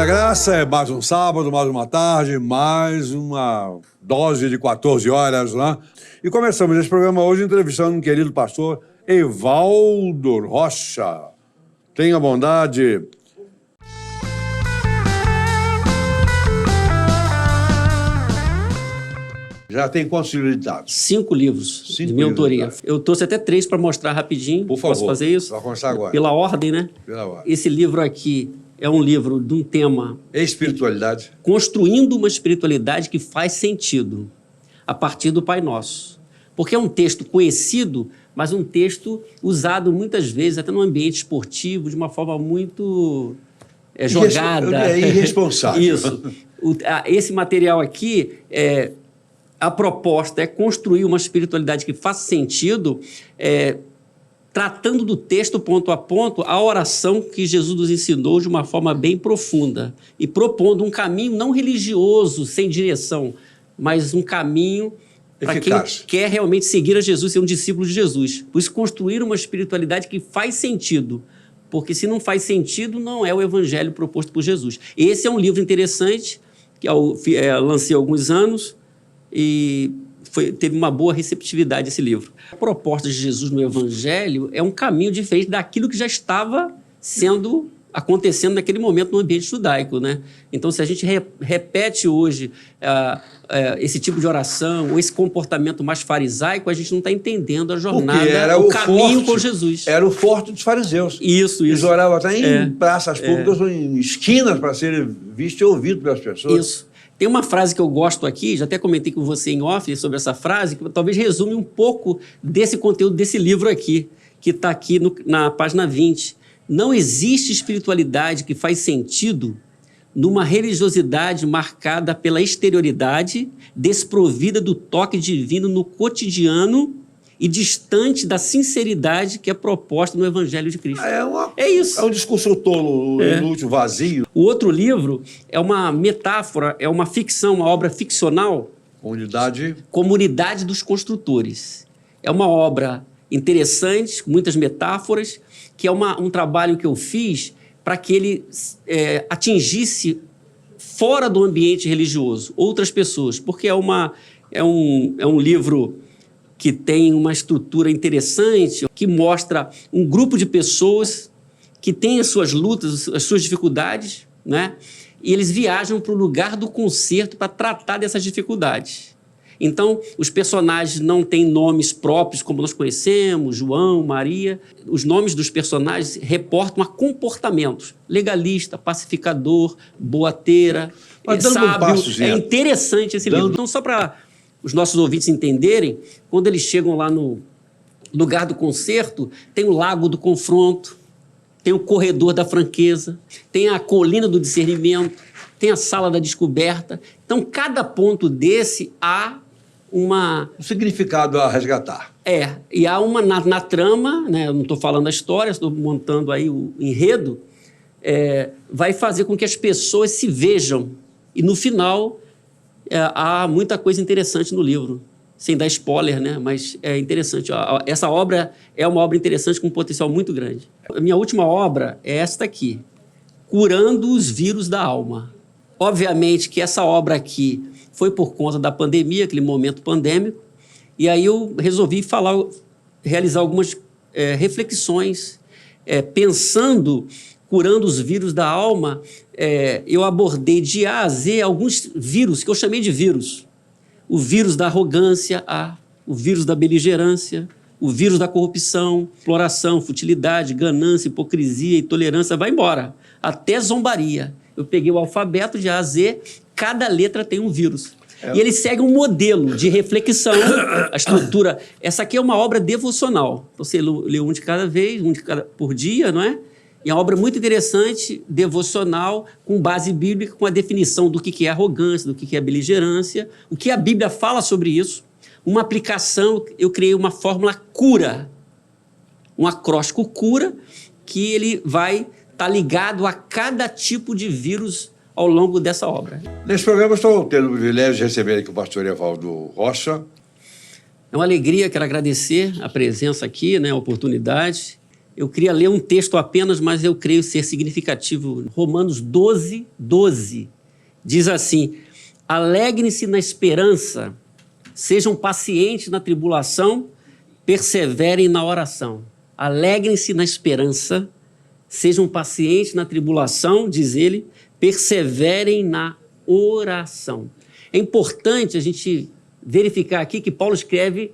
da graça, é mais um sábado, mais uma tarde, mais uma dose de 14 horas, né? E começamos esse programa hoje entrevistando um querido pastor, Evaldo Rocha. Tenha bondade. Já tem quantos livros editados? 5 livros de minha autoria. Eu trouxe até 3 para mostrar rapidinho. Por favor. Posso fazer isso? Vai começar agora. Pela ordem, né? Pela ordem. Esse livro aqui é um livro de um tema... Espiritualidade. Construindo uma espiritualidade que faz sentido, a partir do Pai Nosso. Porque é um texto conhecido, mas um texto usado muitas vezes, até no ambiente esportivo, de uma forma muito jogada. É irresponsável. Isso. Esse material aqui, a proposta é construir uma espiritualidade que faça sentido, tratando do texto ponto a ponto, a oração que Jesus nos ensinou de uma forma bem profunda e propondo um caminho não religioso, sem direção, mas um caminho para quem quer realmente seguir a Jesus, ser um discípulo de Jesus. Por isso, construir uma espiritualidade que faz sentido, porque se não faz sentido, não é o evangelho proposto por Jesus. Esse é um livro interessante, que eu lancei há alguns anos, e teve uma boa receptividade esse livro. A proposta de Jesus no Evangelho é um caminho diferente daquilo que já estava acontecendo naquele momento no ambiente judaico, né? Então, se a gente repete hoje esse tipo de oração ou esse comportamento mais farisaico, a gente não está entendendo a jornada, o caminho com Jesus. Era o forte dos fariseus. Isso. Eles oravam até em praças públicas ou em esquinas para serem vistos e ouvidos pelas pessoas. Isso. Tem uma frase que eu gosto aqui, já até comentei com você em off sobre essa frase, que talvez resume um pouco desse conteúdo desse livro aqui, que está aqui na página 20. Não existe espiritualidade que faz sentido numa religiosidade marcada pela exterioridade, desprovida do toque divino no cotidiano e distante da sinceridade que é proposta no Evangelho de Cristo. É isso. É um discurso tolo, inútil, vazio. O outro livro é uma metáfora, é uma ficção, uma obra ficcional. Comunidade dos Construtores. É uma obra interessante, com muitas metáforas, que é um trabalho que eu fiz para que ele atingisse fora do ambiente religioso outras pessoas, porque é um livro que tem uma estrutura interessante, que mostra um grupo de pessoas que têm as suas lutas, as suas dificuldades, né? E eles viajam para o lugar do concerto para tratar dessas dificuldades. Então, os personagens não têm nomes próprios como nós conhecemos, João, Maria. Os nomes dos personagens reportam a comportamentos. Legalista, pacificador, boateira, sábio. É interessante esse livro. Então, só para os nossos ouvintes entenderem, quando eles chegam lá no lugar do concerto, tem o lago do confronto, tem o corredor da franqueza, tem a colina do discernimento, tem a sala da descoberta. Então, cada ponto desse há um significado a resgatar. E há na trama, né, eu não estou falando a história, estou montando aí o enredo, vai fazer com que as pessoas se vejam. E no final, há muita coisa interessante no livro, sem dar spoiler, né? Mas é interessante. Essa obra é uma obra interessante com um potencial muito grande. A minha última obra é esta aqui, Curando os Vírus da Alma. Obviamente que essa obra aqui foi por conta da pandemia, aquele momento pandêmico, e aí eu resolvi realizar algumas reflexões, pensando, curando os vírus da alma, eu abordei de A a Z alguns vírus, que eu chamei de vírus. O vírus da arrogância, o vírus da beligerância, o vírus da corrupção, exploração, futilidade, ganância, hipocrisia, intolerância, vai embora, até zombaria. Eu peguei o alfabeto de A a Z, cada letra tem um vírus. E ele segue um modelo de reflexão, a estrutura. Essa aqui é uma obra devocional. Você lê um de cada vez, por dia, não é? E é uma obra muito interessante, devocional, com base bíblica, com a definição do que é arrogância, do que é beligerância, o que a Bíblia fala sobre isso. Uma aplicação, eu criei uma fórmula cura, um acróstico cura, que ele vai estar ligado a cada tipo de vírus ao longo dessa obra. Nesse programa, estou tendo o privilégio de receber aqui o pastor Evaldo Rocha. É uma alegria, quero agradecer a presença aqui, né, a oportunidade. Eu queria ler um texto apenas, mas eu creio ser significativo. Romanos 12, 12. Diz assim: alegrem-se na esperança, sejam pacientes na tribulação, perseverem na oração. Alegrem-se na esperança, sejam pacientes na tribulação, diz ele, perseverem na oração. É importante a gente verificar aqui que Paulo escreve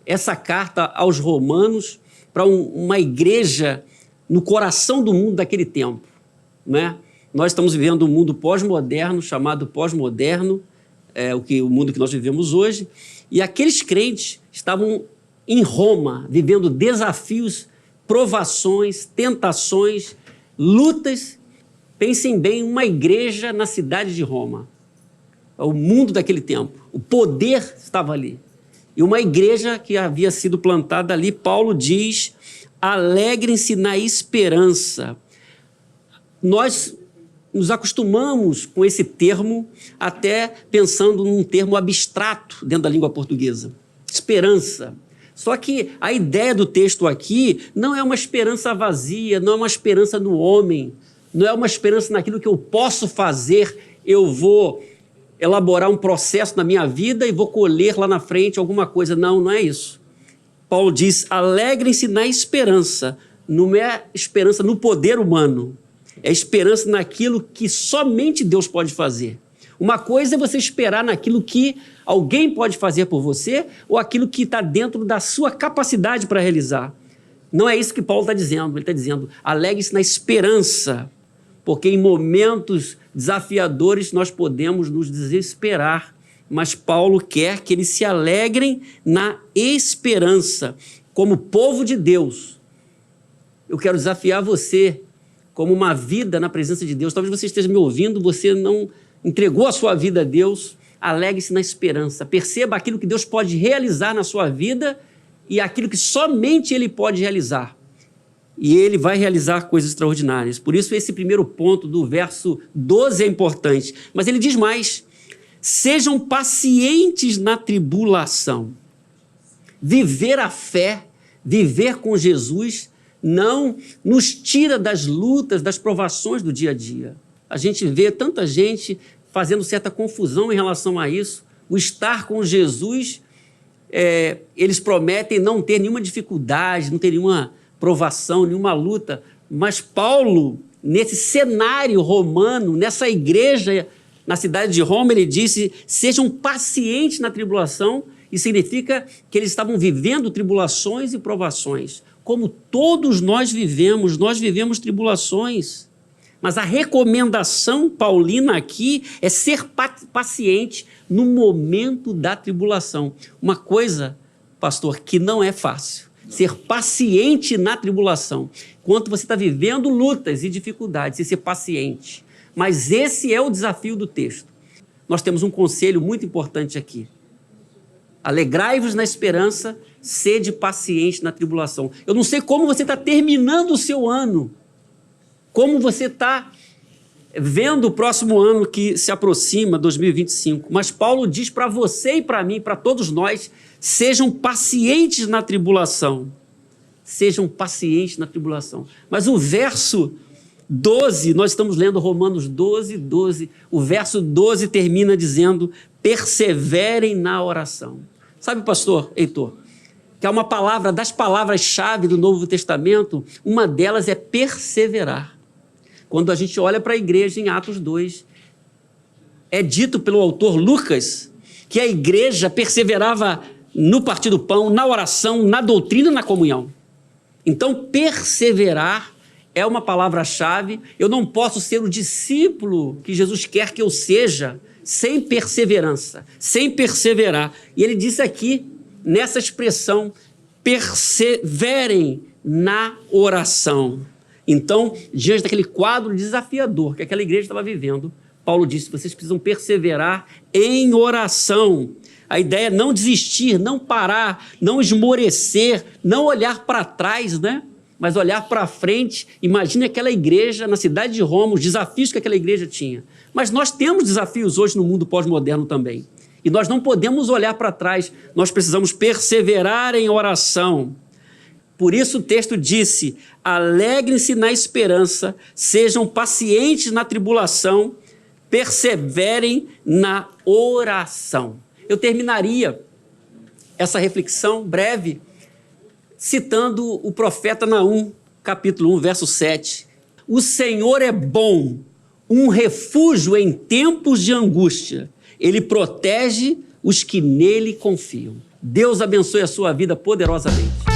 essa carta aos romanos para uma igreja no coração do mundo daquele tempo, né? Nós estamos vivendo um mundo pós-moderno, chamado pós-moderno, o mundo que nós vivemos hoje, e aqueles crentes estavam em Roma, vivendo desafios, provações, tentações, lutas. Pensem bem, uma igreja na cidade de Roma, o mundo daquele tempo, o poder estava ali. E uma igreja que havia sido plantada ali, Paulo diz, alegrem-se na esperança. Nós nos acostumamos com esse termo, até pensando num termo abstrato dentro da língua portuguesa. Esperança. Só que a ideia do texto aqui não é uma esperança vazia, não é uma esperança no homem, não é uma esperança naquilo que eu posso fazer, eu vou elaborar um processo na minha vida e vou colher lá na frente alguma coisa. Não, não é isso. Paulo diz, alegrem-se na esperança. Não é esperança no poder humano, é esperança naquilo que somente Deus pode fazer. Uma coisa é você esperar naquilo que alguém pode fazer por você ou aquilo que está dentro da sua capacidade para realizar. Não é isso que Paulo está dizendo. Ele está dizendo, alegre-se na esperança, porque em momentos desafiadores nós podemos nos desesperar, mas Paulo quer que eles se alegrem na esperança. Como povo de Deus, eu quero desafiar você, como uma vida na presença de Deus. Talvez você esteja me ouvindo, você não entregou a sua vida a Deus, alegre-se na esperança. Perceba aquilo que Deus pode realizar na sua vida e aquilo que somente Ele pode realizar. E Ele vai realizar coisas extraordinárias. Por isso, esse primeiro ponto do verso 12 é importante. Mas ele diz mais, sejam pacientes na tribulação. Viver a fé, viver com Jesus, não nos tira das lutas, das provações do dia a dia. A gente vê tanta gente fazendo certa confusão em relação a isso. O estar com Jesus, eles prometem não ter nenhuma dificuldade, não ter nenhuma provação, nenhuma luta. Mas Paulo, nesse cenário romano, nessa igreja na cidade de Roma, ele disse, sejam pacientes na tribulação, e significa que eles estavam vivendo tribulações e provações. Como todos nós vivemos tribulações. Mas a recomendação paulina aqui é ser paciente no momento da tribulação. Uma coisa, pastor, que não é fácil. Ser paciente na tribulação. Enquanto você está vivendo lutas e dificuldades, e ser paciente. Mas esse é o desafio do texto. Nós temos um conselho muito importante aqui. Alegrai-vos na esperança, sede paciente na tribulação. Eu não sei como você está terminando o seu ano, como você está vendo o próximo ano que se aproxima, 2025. Mas Paulo diz para você e para mim, para todos nós, sejam pacientes na tribulação. Sejam pacientes na tribulação. Mas o verso 12, nós estamos lendo Romanos 12, 12. O verso 12 termina dizendo, perseverem na oração. Sabe, pastor Heitor, que é uma palavra, das palavras-chave do Novo Testamento, uma delas é perseverar. Quando a gente olha para a igreja em Atos 2, é dito pelo autor Lucas que a igreja perseverava no partir do pão, na oração, na doutrina, na comunhão. Então, perseverar é uma palavra-chave. Eu não posso ser o discípulo que Jesus quer que eu seja sem perseverança, sem perseverar. E ele disse aqui, nessa expressão, perseverem na oração. Então, diante daquele quadro desafiador que aquela igreja estava vivendo, Paulo disse, vocês precisam perseverar em oração. A ideia é não desistir, não parar, não esmorecer, não olhar para trás, né? Mas olhar para frente. Imagine aquela igreja na cidade de Roma, os desafios que aquela igreja tinha. Mas nós temos desafios hoje no mundo pós-moderno também. E nós não podemos olhar para trás, nós precisamos perseverar em oração. Por isso o texto disse: alegrem-se na esperança, sejam pacientes na tribulação, perseverem na oração. Eu terminaria essa reflexão breve citando o profeta Naum, capítulo 1, verso 7. O Senhor é bom, um refúgio em tempos de angústia. Ele protege os que nele confiam. Deus abençoe a sua vida poderosamente.